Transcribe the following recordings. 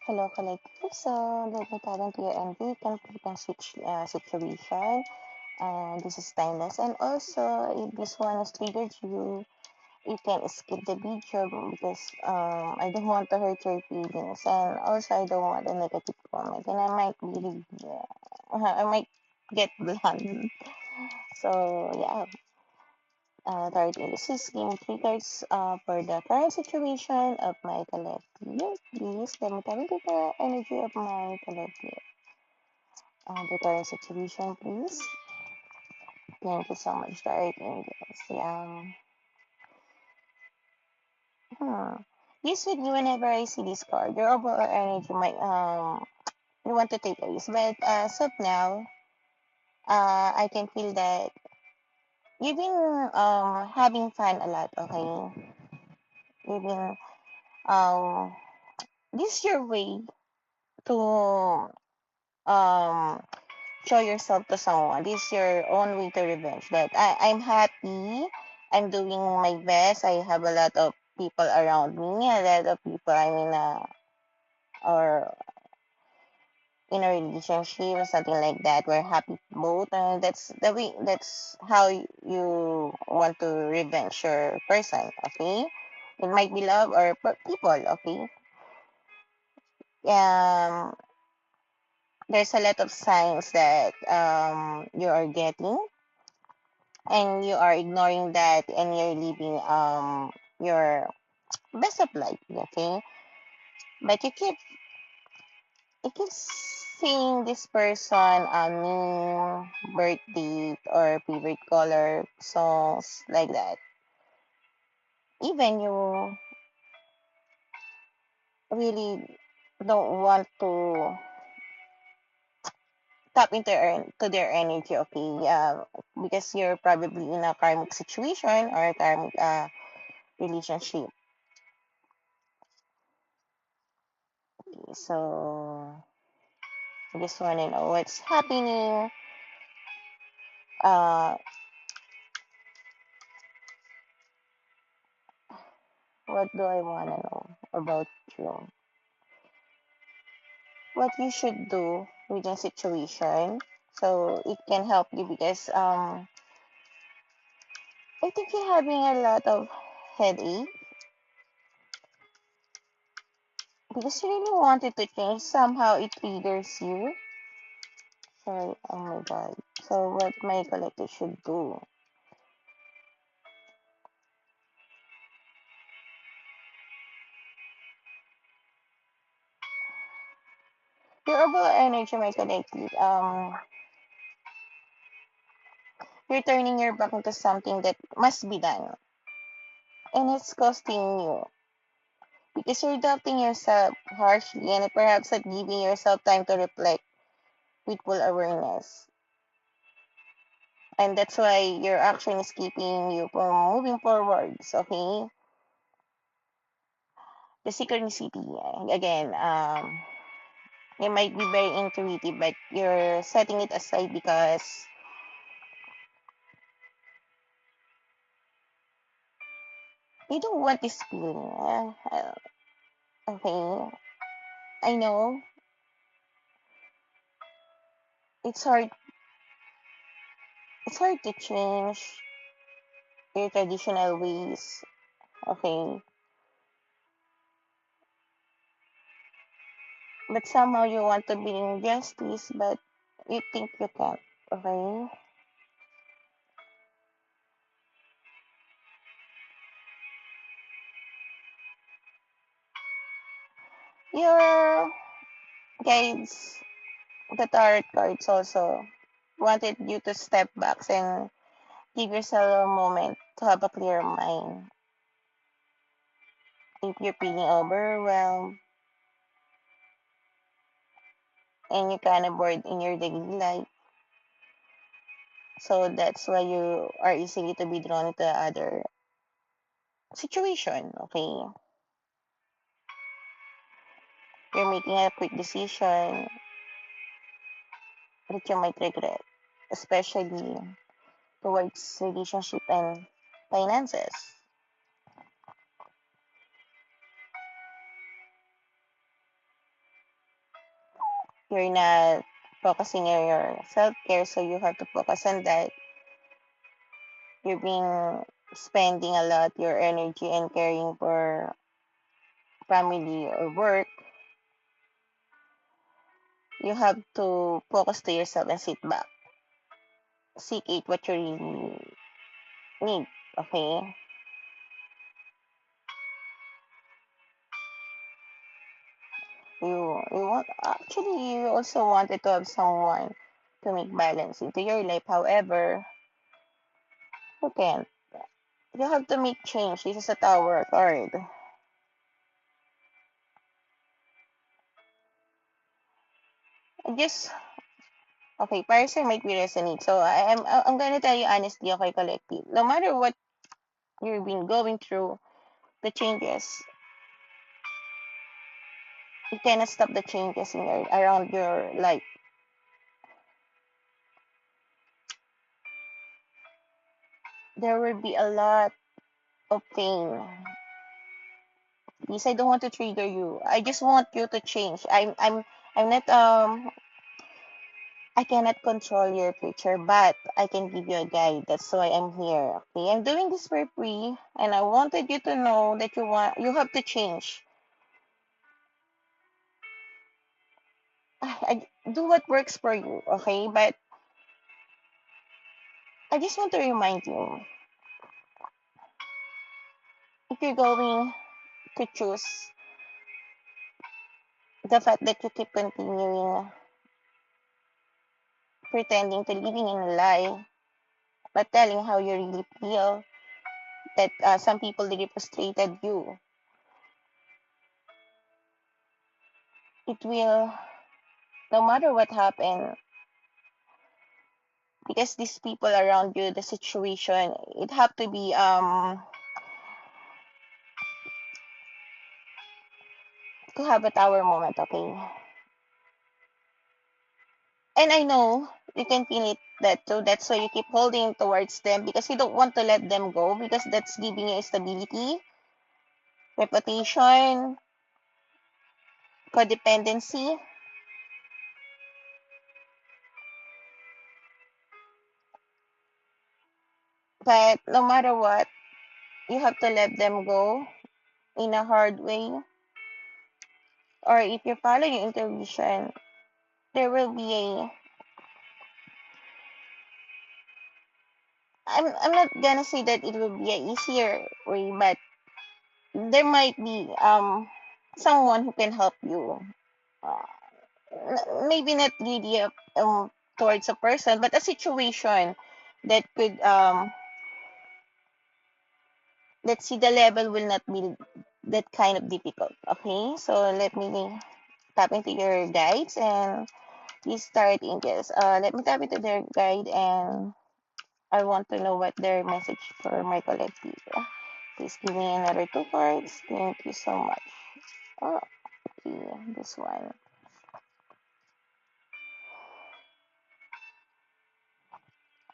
Hello, collective. So, let me tell to you and we can click on switch situation. This is timeless. And also, if this one has triggered you, you can skip the video because I don't want to hurt your feelings. And also, I don't want a negative comment. And I might really, I might get blunt. So, yeah, 13. This is game triggers for the current situation of my collective. Please let me tell you the energy of my collective. The current situation, please. Thank you so much, the Angels. Yeah. Hmm. Usually, whenever I see this card, your overall energy might you want to take a risk, but as of now, I can feel that you've been having fun a lot. Okay, you've been um this is your way to um show yourself to someone. This is your own way to revenge. That I'm happy. I'm doing my best. I have a lot of people around me. A lot of people I'm in a or in a relationship or something like that. We're happy both. That's the way. That's how you want to revenge your person. Okay. It might be love or people. Okay. Um, there's a lot of signs that you are getting and you are ignoring that and you're living your best of life, okay? But you keep seeing this person name, birth date or favorite color, songs like that. Even you really don't want to tap into to their energy, okay? Because you're probably in a karmic situation or a karmic relationship. So I just want to know what's happening. Uh, what do I want to know about you? What you should do with the situation so it can help you because I think you're having a lot of headache because you really wanted to change. Somehow it triggers you. So, oh my god. So, what my collective should do? Your overall energy, my collective, you're turning your back into something that must be done. And it's costing you because you're doubting yourself harshly and perhaps not giving yourself time to reflect with full awareness. And that's why your action is keeping you from moving forwards, okay? The synchronicity, again, it might be very intuitive, but you're setting it aside because you don't want this feeling. Okay, I know it's hard. It's hard to change your traditional ways. Okay, but somehow you want to bring justice, but you think you can't. Okay, your guides, the tarot cards also wanted you to step back and give yourself a moment to have a clear mind. If you're feeling overwhelmed and you're kind of bored in your daily life, so that's why you are easily to be drawn into other situation. Okay, you're making a quick decision that you might regret, especially towards relationship and finances. you're not focusing on your self-care, so you have to focus on that. You're being spending a lot your energy and caring for family or work. You have to focus to yourself and sit back. Seek it what you really need. Okay? You want actually you also wanted to have someone to make balance into your life. However, you can't. You have to make change. This is a tower card. Just okay, person might be resonate. So I'm gonna tell you honestly, okay, collective. No matter what you've been going through, the changes, you cannot stop the changes in your around your life. There will be a lot of pain. Yes, I don't want to trigger you. I just want you to change. I'm not I cannot control your future, but I can give you a guide. That's why I'm here. Okay, I'm doing this for free, and I wanted you to know that you have to change. Do what works for you, okay? But I just want to remind you, if you're going to choose the fact that you keep continuing pretending to living in a lie, but telling how you really feel, that some people really frustrated you, it will, no matter what happened, because these people around you, the situation, it have to be to have a tower moment, okay? And I know you can feel it that too. That's why you keep holding towards them because you don't want to let them go because that's giving you stability, reputation, codependency. But no matter what, you have to let them go in a hard way. Or if you follow your intuition, there will be a I'm not gonna say that it will be a easier way, but there might be someone who can help you. Uh, Maybe not really towards a person, but a situation that could let's see, the level will not be that kind of difficult. Okay, so let me tap into your guides and these start angels. Let me tap into their guide and I want to know what their message for my collective. Please give me another two cards. Thank you so much. Oh, okay, this one.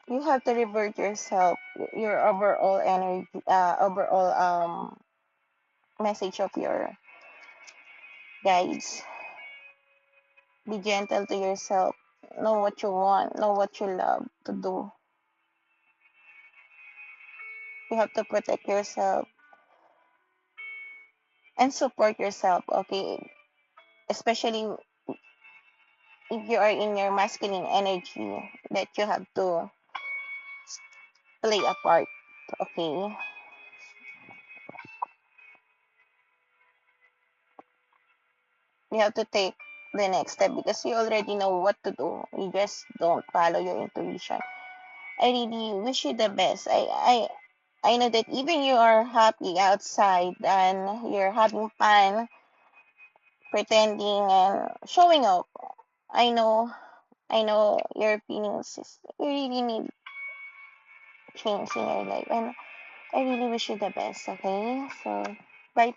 You have to revert yourself, your overall energy, overall message of your guides. Be gentle to yourself. Know what you want. Know what you love to do. You have to protect yourself and support yourself. Okay, especially if you are in your masculine energy, that you have to play a part. Okay, you have to take the next step because you already know what to do. You just don't follow your intuition. I really wish you the best. I know that even you are happy outside and you're having fun, pretending and showing up. I know, I know your feelings. You really need change in your life, and I really wish you the best. Okay, so bye.